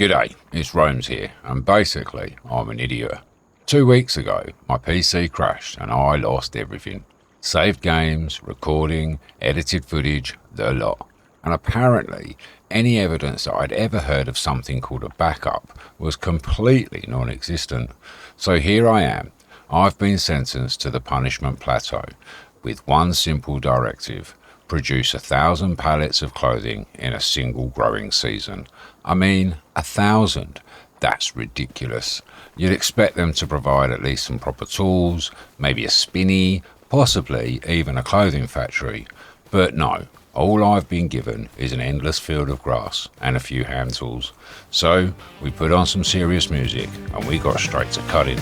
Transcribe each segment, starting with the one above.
G'day, ItsRoamz here, and basically, I'm an idiot. 2 weeks ago, my PC crashed and I lost everything. Saved games, recording, edited footage, the lot. And apparently, any evidence that I'd ever heard of something called a backup was completely non-existent. So here I am. I've been sentenced to the Punishment Plateau with one simple directive: produce 1,000 pallets of clothing in a single growing season. I mean, 1,000. That's ridiculous. You'd expect them to provide at least some proper tools, maybe a spinney, possibly even a clothing factory. But no, all I've been given is an endless field of grass and a few hand tools. So we put on some serious music and we got straight to cutting.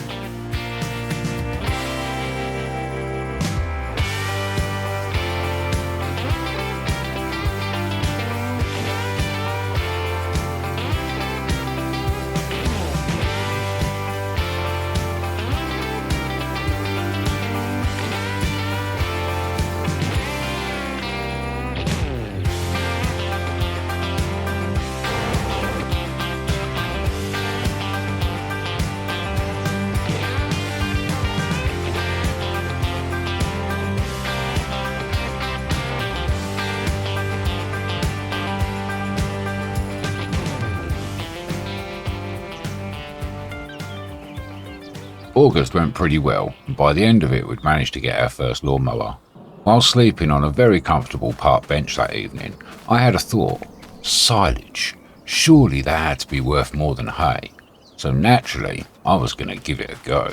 August went pretty well, and by the end of it we'd managed to get our first lawnmower. While sleeping on a very comfortable park bench that evening, I had a thought. Silage. Surely that had to be worth more than hay. So naturally, I was going to give it a go.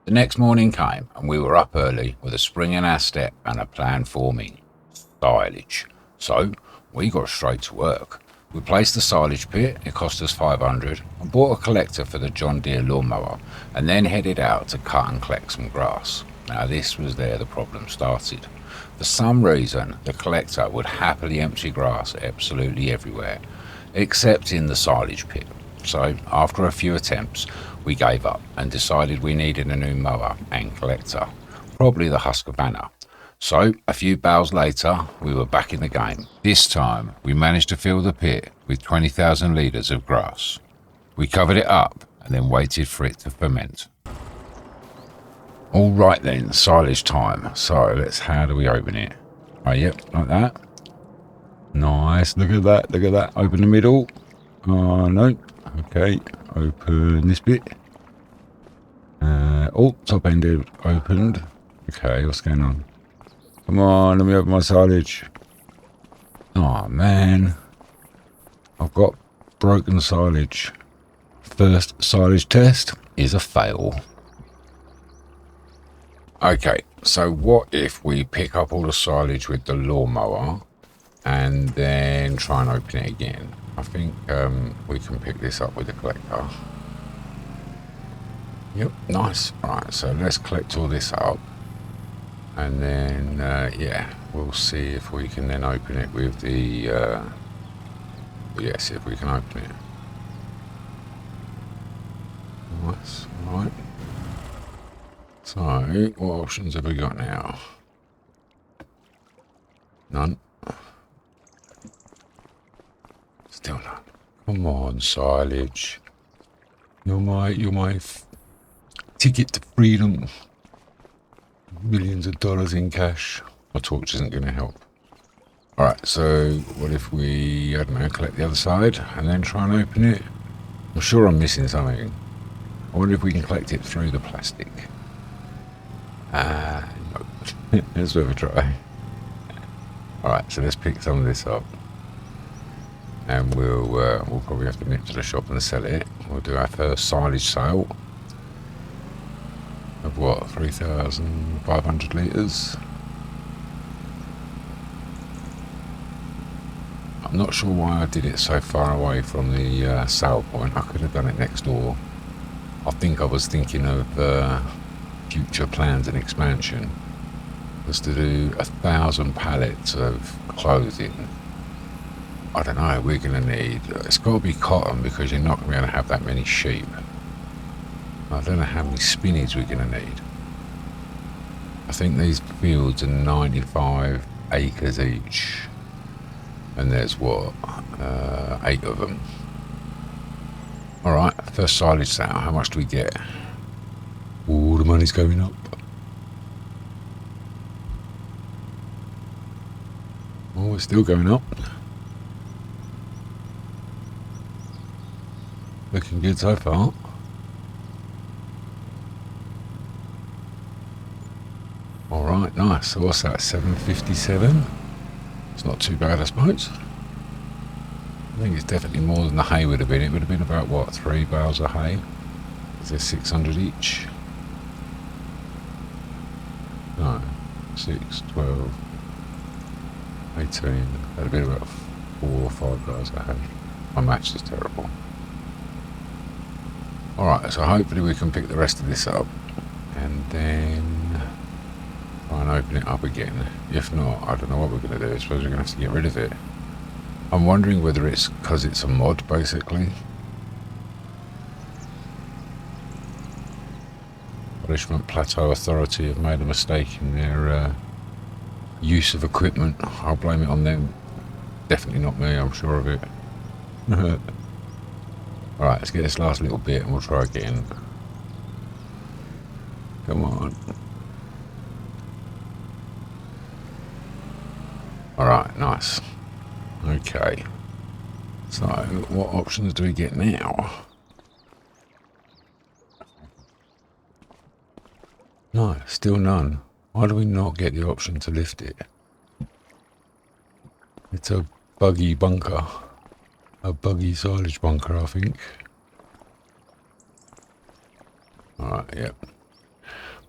The next morning came and we were up early with a spring in our step and a plan forming. Silage. So we got straight to work. We placed the silage pit, it cost us $500, and bought a collector for the John Deere lawnmower, and then headed out to cut and collect some grass. Now this was where the problem started. For some reason, the collector would happily empty grass absolutely everywhere, except in the silage pit. So after a few attempts, we gave up and decided we needed a new mower and collector, probably the Husqvarna. So, a few bales later, we were back in the game. This time, we managed to fill the pit with 20,000 litres of grass. We covered it up and then waited for it to ferment. All right then, silage time. So, how do we open it? Oh, yep, like that. Nice, look at that. Open the middle. Oh, no. Okay, open this bit. Top end opened. Okay, what's going on? Come on, let me open my silage. Oh man, I've got broken silage. First silage test is a fail. Okay, so what if we pick up all the silage with the lawnmower and then try and open it again? I think we can pick this up with the collector. Yep, nice. Alright, so let's collect all this up. And then, yeah, we'll see if we can then open it with the, see if we can open it. Nice, right. So, what options have we got now? None. Still none. Come on, silage. You're my ticket to freedom. Millions of dollars in cash. My torch isn't going to help. Alright, so what if we, I don't know, collect the other side and then try and open it? I'm sure I'm missing something. I wonder if we can collect it through the plastic. No. Let's have a try. Alright, so let's pick some of this up. And we'll probably have to nip to the shop and sell it. We'll do our first silage sale. Of what, 3,500 litres? I'm not sure why I did it so far away from the sale point. I could have done it next door. I think I was thinking of future plans and expansion. Was to do 1,000 pallets of clothing. I don't know, we're going to need, it's got to be cotton because you're not going to be able to have that many sheep. I don't know how many spinneys we're going to need. I think these fields are 95 acres each. And there's what? 8 of them. Alright, first silage sale. How much do we get? Oh, the money's going up. Oh, it's still going up. Looking good so far. Alright, nice. So what's that, 757? It's not too bad, I suppose. I think it's definitely more than the hay would have been. It would have been about, what, 3 bales of hay? Is there 600 each? No. 6, 12, 18. That'd have been about 4 or 5 bales of hay. My match is terrible. Alright, so hopefully we can pick the rest of this up. And then try and open it up again. If not, I don't know what we're going to do. I suppose we're going to have to get rid of it. I'm wondering whether it's because it's a mod, basically. Punishment Plateau Authority have made a mistake in their use of equipment. I'll blame it on them. Definitely not me, I'm sure of it. Alright, let's get this last little bit and we'll try again. Come on. Alright, nice. Okay. So, what options do we get now? No, still none. Why do we not get the option to lift it? It's a buggy bunker. A buggy silage bunker, I think. Alright, yep.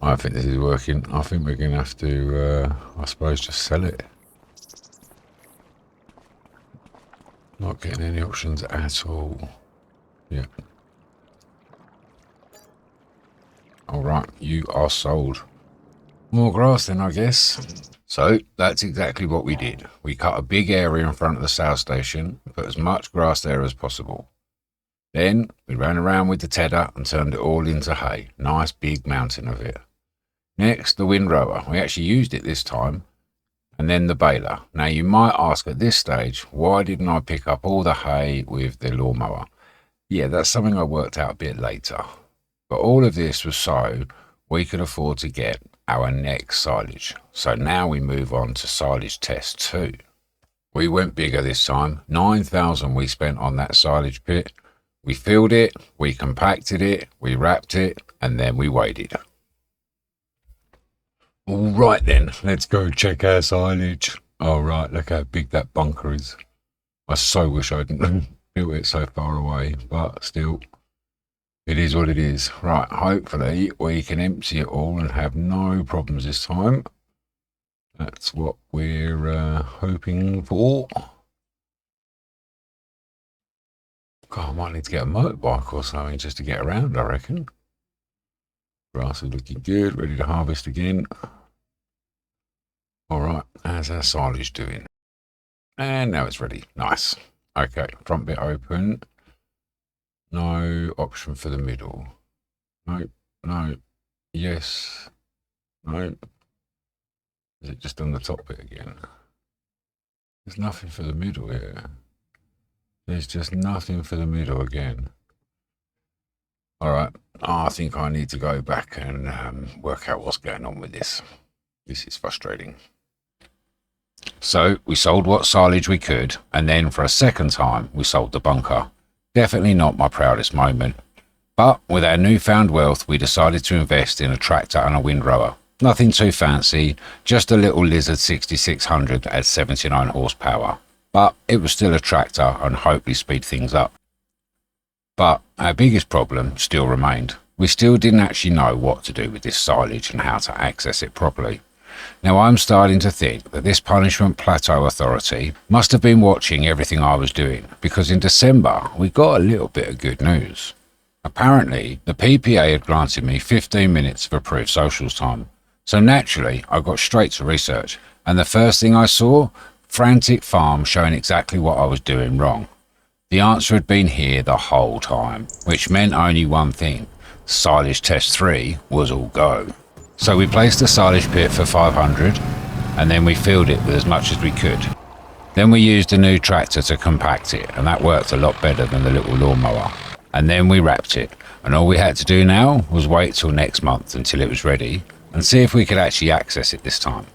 I don't think this is working. I think we're going to have to, I suppose, just sell it. Not getting any options at all. Yep. Alright, you are sold. More grass then, I guess. So, that's exactly what we did. We cut a big area in front of the sales station, put as much grass there as possible. Then, we ran around with the tedder and turned it all into hay. Nice big mountain of it. Next, the windrower. We actually used it this time. And then the baler. Now, you might ask at this stage, why didn't I pick up all the hay with the lawnmower? Yeah, that's something I worked out a bit later. But all of this was so we could afford to get our next silage. So now we move on to silage test 2. We went bigger this time. 9,000 we spent on that silage pit. We filled it, we compacted it, we wrapped it, and then we weighed it. All right then, let's go check our silage. All right, look how big that bunker is. I so wish I hadn't built it so far away, but still. It is what it is. Right, hopefully we can empty it all and have no problems this time. That's what we're hoping for. God, I might need to get a motorbike or something just to get around, I reckon. Grass is looking good, ready to harvest again. Alright, how's our silage doing? And now it's ready. Nice. Okay, front bit open. No option for the middle. No, no, yes, no. Is it just on the top bit again? There's nothing for the middle here. There's just nothing for the middle again. Alright, I think I need to go back and work out what's going on with this. This is frustrating. So, we sold what silage we could, and then for a second time, we sold the bunker. Definitely not my proudest moment. But with our newfound wealth, we decided to invest in a tractor and a windrower. Nothing too fancy, just a little Lizard 6600 at 79 horsepower. But it was still a tractor and hopefully speed things up. But our biggest problem still remained. We still didn't actually know what to do with this silage and how to access it properly. Now I'm starting to think that this Punishment Plateau Authority must have been watching everything I was doing, because in December we got a little bit of good news. Apparently the PPA had granted me 15 minutes of approved socials time. So naturally I got straight to research, and the first thing I saw, frantic farm showing exactly what I was doing wrong. The answer had been here the whole time, which meant only one thing: silage test 3 was all go. So we placed the silage pit for 500, and then we filled it with as much as we could. Then we used a new tractor to compact it, and that worked a lot better than the little lawnmower. And then we wrapped it, and all we had to do now was wait till next month until it was ready and see if we could actually access it this time.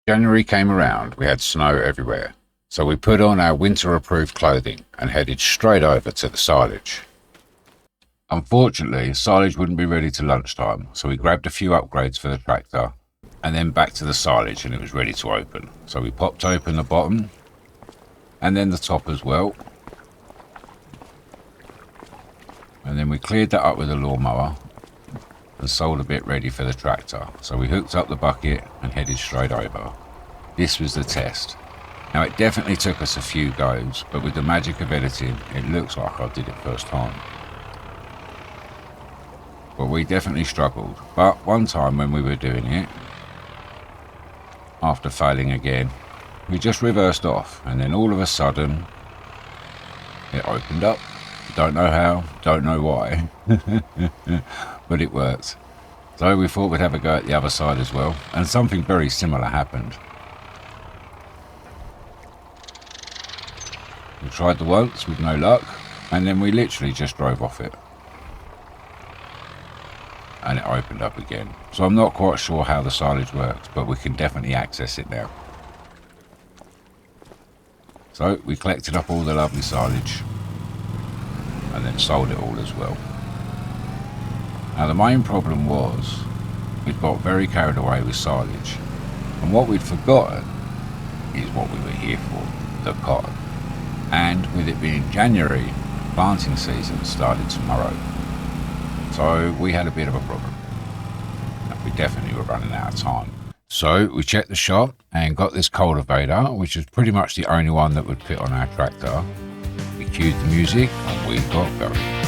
January came around, we had snow everywhere, so we put on our winter-approved clothing and headed straight over to the silage. Unfortunately, silage wouldn't be ready till lunchtime, so we grabbed a few upgrades for the tractor and then back to the silage, and it was ready to open. So we popped open the bottom and then the top as well. And then we cleared that up with a lawnmower and sold a bit ready for the tractor. So we hooked up the bucket and headed straight over. This was the test. Now it definitely took us a few goes, but with the magic of editing, it looks like I did it first time. But we definitely struggled. But one time when we were doing it, after failing again, we just reversed off, and then all of a sudden it opened up. Don't know how, don't know why, but it worked. So we thought we'd have a go at the other side as well, and something very similar happened. We tried the once with no luck, and then we literally just drove off it. And it opened up again. So I'm not quite sure how the silage works, but we can definitely access it now. So we collected up all the lovely silage and then sold it all as well. Now the main problem was we'd got very carried away with silage, and what we'd forgotten is what we were here for, the cotton. And with it being January, planting season started tomorrow. So we had a bit of a problem. We definitely were running out of time. So we checked the shop and got this cultivator, which was pretty much the only one that would fit on our tractor. We cued the music and we got going.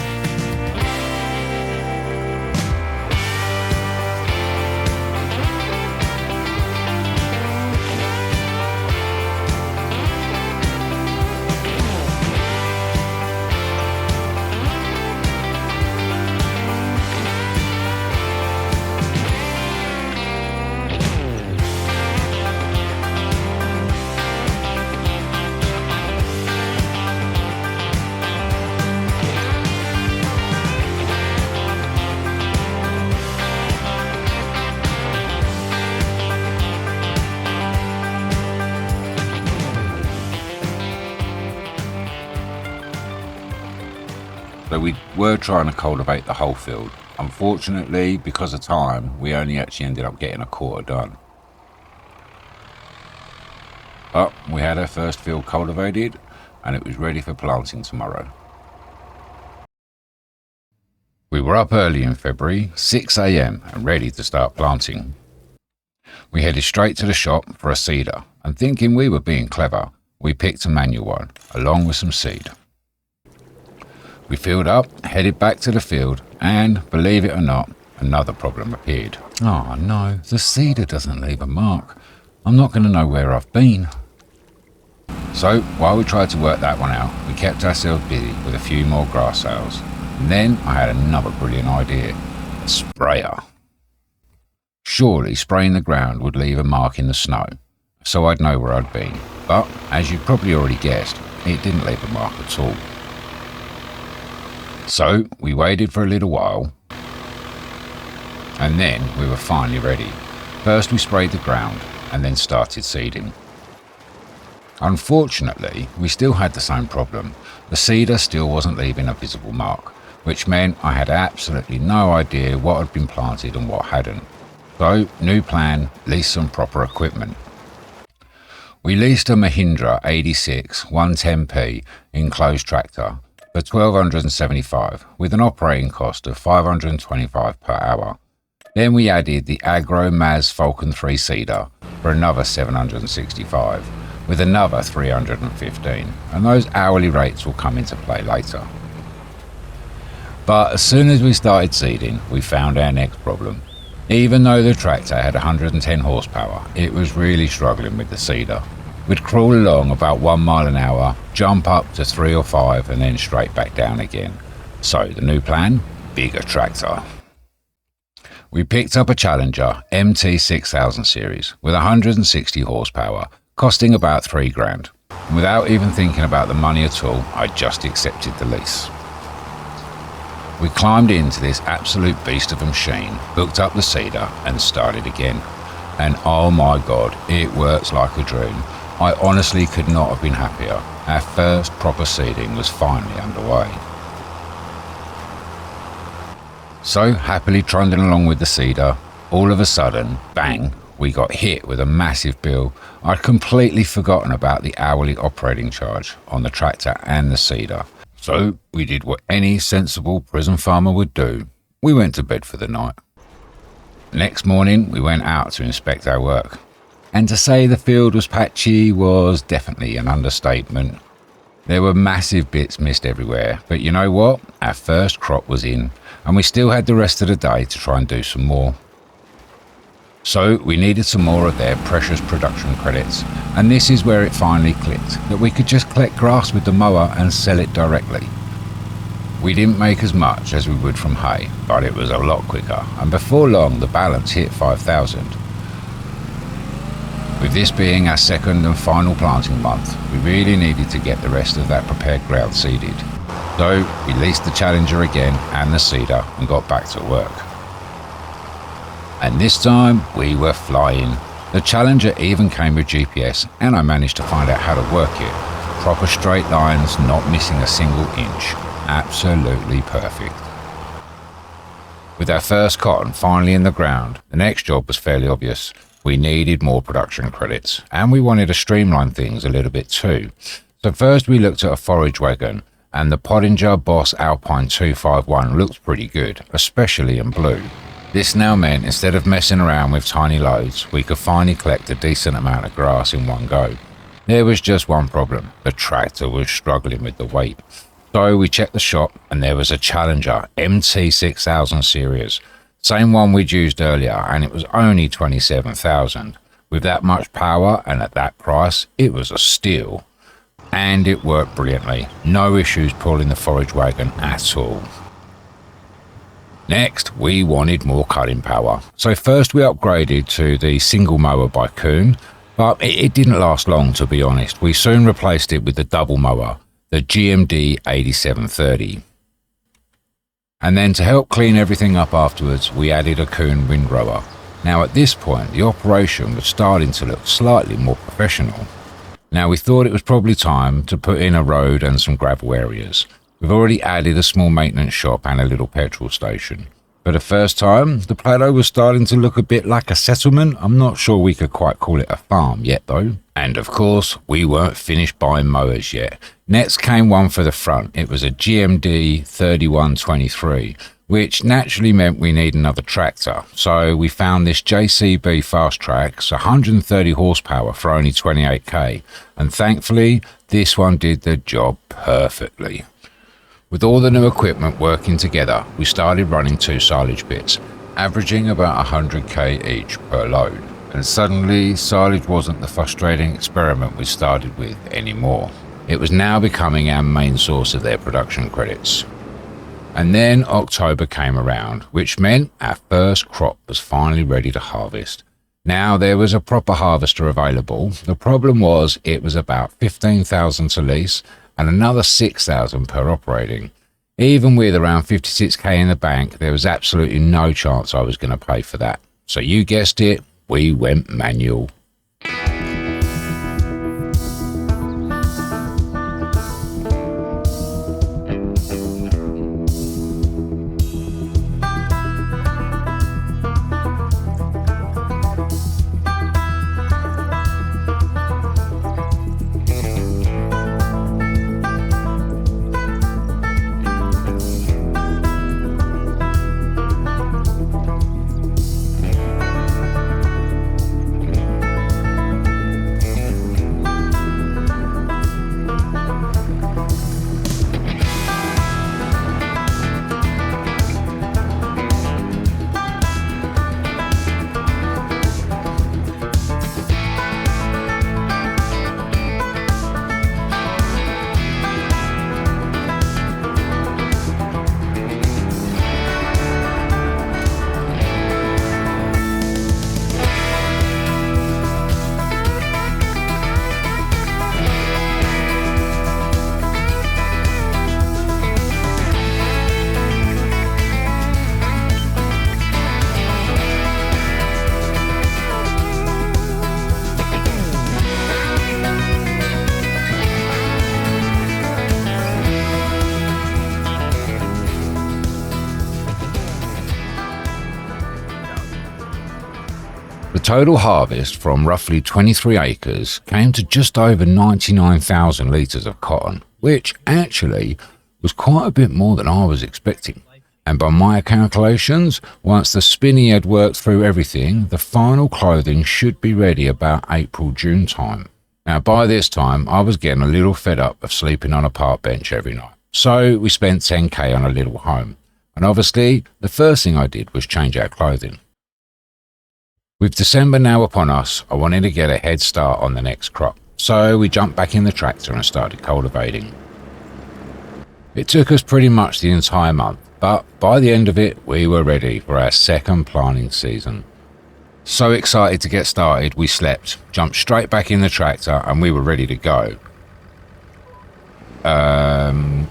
So we were trying to cultivate the whole field. Unfortunately, because of time, we only actually ended up getting a quarter done. But we had our first field cultivated and it was ready for planting tomorrow. We were up early in February, 6 AM, and ready to start planting. We headed straight to the shop for a seeder, and thinking we were being clever, we picked a manual one, along with some seed. We filled up, headed back to the field, and, believe it or not, another problem appeared. Oh no, the seeder doesn't leave a mark. I'm not going to know where I've been. So, while we tried to work that one out, we kept ourselves busy with a few more grass sales. And then I had another brilliant idea. A sprayer. Surely spraying the ground would leave a mark in the snow, so I'd know where I'd been. But, as you've probably already guessed, it didn't leave a mark at all. So we waited for a little while, and then we were finally ready. First we sprayed the ground and then started seeding. Unfortunately, we still had the same problem. The seeder still wasn't leaving a visible mark, which meant I had absolutely no idea what had been planted and what hadn't. So, new plan, lease some proper equipment. We leased a Mahindra 86 110p enclosed tractor for $1,275 with an operating cost of $525 per hour. Then we added the Agro Maz Falcon 3 seeder for another $765 with another $315, and those hourly rates will come into play later. But as soon as we started seeding, we found our next problem. Even though the tractor had 110 horsepower, it was really struggling with the seeder. We'd crawl along about 1 mile an hour, jump up to 3 or 5 and then straight back down again. So the new plan? Bigger tractor. We picked up a Challenger MT6000 series with 160 horsepower, costing about $3,000. And without even thinking about the money at all, I just accepted the lease. We climbed into this absolute beast of a machine, booked up the cedar and started again. And oh my god, it works like a dream. I honestly could not have been happier. Our first proper seeding was finally underway. So happily trundling along with the cedar, all of a sudden, bang, we got hit with a massive bill. I'd completely forgotten about the hourly operating charge on the tractor and the cedar. So we did what any sensible prison farmer would do. We went to bed for the night. Next morning, we went out to inspect our work. And to say the field was patchy was definitely an understatement. There were massive bits missed everywhere, but you know what? Our first crop was in, and we still had the rest of the day to try and do some more. So we needed some more of their precious production credits, and this is where it finally clicked, that we could just collect grass with the mower and sell it directly. We didn't make as much as we would from hay, but it was a lot quicker, and before long the balance hit 5,000. With this being our second and final planting month, we really needed to get the rest of that prepared ground seeded. So we leased the Challenger again and the cedar and got back to work. And this time we were flying. The Challenger even came with GPS, and I managed to find out how to work it. Proper straight lines, not missing a single inch. Absolutely perfect. With our first cotton finally in the ground, the next job was fairly obvious. We needed more production credits, and we wanted to streamline things a little bit too. So first we looked at a forage wagon, and the Pottinger Boss Alpine 251 looked pretty good, especially in blue. This now meant instead of messing around with tiny loads, we could finally collect a decent amount of grass in one go. There was just one problem. The tractor was struggling with the weight. So we checked the shop, and there was a Challenger MT6000 series. Same one we'd used earlier, and it was only 27,000. With that much power and at that price, it was a steal. And it worked brilliantly. No issues pulling the forage wagon at all. Next, we wanted more cutting power. So first we upgraded to the single mower by Kuhn, but it didn't last long, to be honest. We soon replaced it with the double mower, the GMD 8730. And then to help clean everything up afterwards, we added a Kuhn windrower. Now at this point, the operation was starting to look slightly more professional. Now we thought it was probably time to put in a road and some gravel areas. We've already added a small maintenance shop and a little petrol station. For the first time, the plateau was starting to look a bit like a settlement. I'm not sure we could quite call it a farm yet though. And of course, we weren't finished buying mowers yet. Next came one for the front. It was a GMD 3123, which naturally meant we need another tractor. So we found this JCB Fast Track's 130 horsepower for only 28k. And thankfully, this one did the job perfectly. With all the new equipment working together, we started running 2 silage bits, averaging about 100k each per load. And suddenly, silage wasn't the frustrating experiment we started with anymore. It was now becoming our main source of their production credits. And then October came around, which meant our first crop was finally ready to harvest. Now there was a proper harvester available. The problem was it was about 15,000 to lease and another 6,000 per operating. Even with around 56k in the bank, there was absolutely no chance I was going to pay for that. So you guessed it, we went manual. total harvest from roughly 23 acres came to just over 99,000 litres of cotton, which actually was quite a bit more than I was expecting. And by my calculations, once the spinney had worked through everything, the final clothing should be ready about April-June time. Now, by this time, I was getting a little fed up of sleeping on a park bench every night. So we spent 10k on a little home. And obviously, the first thing I did was change our clothing. With December now upon us, I wanted to get a head start on the next crop. So we jumped back in the tractor and started cultivating. It took us pretty much the entire month, but by the end of it, we were ready for our second planting season. So excited to get started, we slept, jumped straight back in the tractor, and we were ready to go.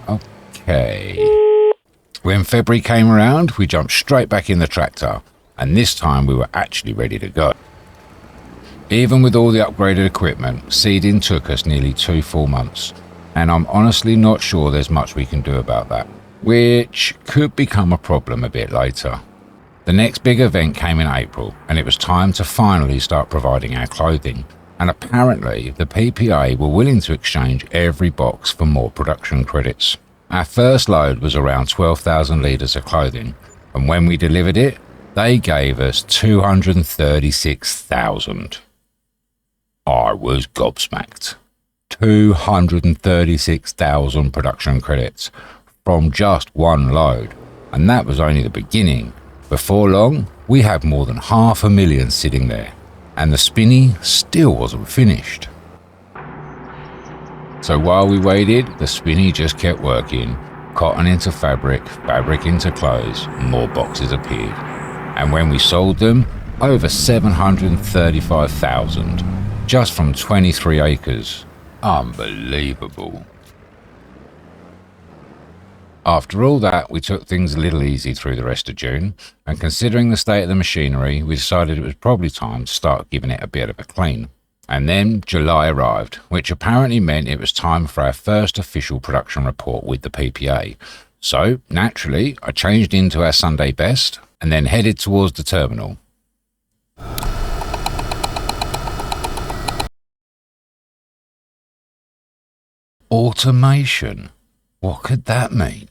Okay. When February came around, we jumped straight back in the tractor, and this time we were actually ready to go. Even with all the upgraded equipment, seeding took us nearly 2 full months, and I'm honestly not sure there's much we can do about that, which could become a problem a bit later. The next big event came in April, and it was time to finally start providing our clothing, and apparently the PPA were willing to exchange every box for more production credits. Our first load was around 12,000 litres of clothing, and when we delivered it, they gave us 236,000. I was gobsmacked. 236,000 production credits from just one load, and that was only the beginning. Before long, we had more than 500,000 sitting there, and the spinney still wasn't finished. So while we waited, the spinney just kept working. Cotton into fabric, fabric into clothes, more boxes appeared. And when we sold them, over 735,000, just from 23 acres. Unbelievable. After all that, we took things a little easy through the rest of June, and considering the state of the machinery, we decided it was probably time to start giving it a bit of a clean. And then July arrived, which apparently meant it was time for our first official production report with the PPA. So, naturally, I changed into our Sunday best, and then headed towards the terminal. Automation. What could that mean?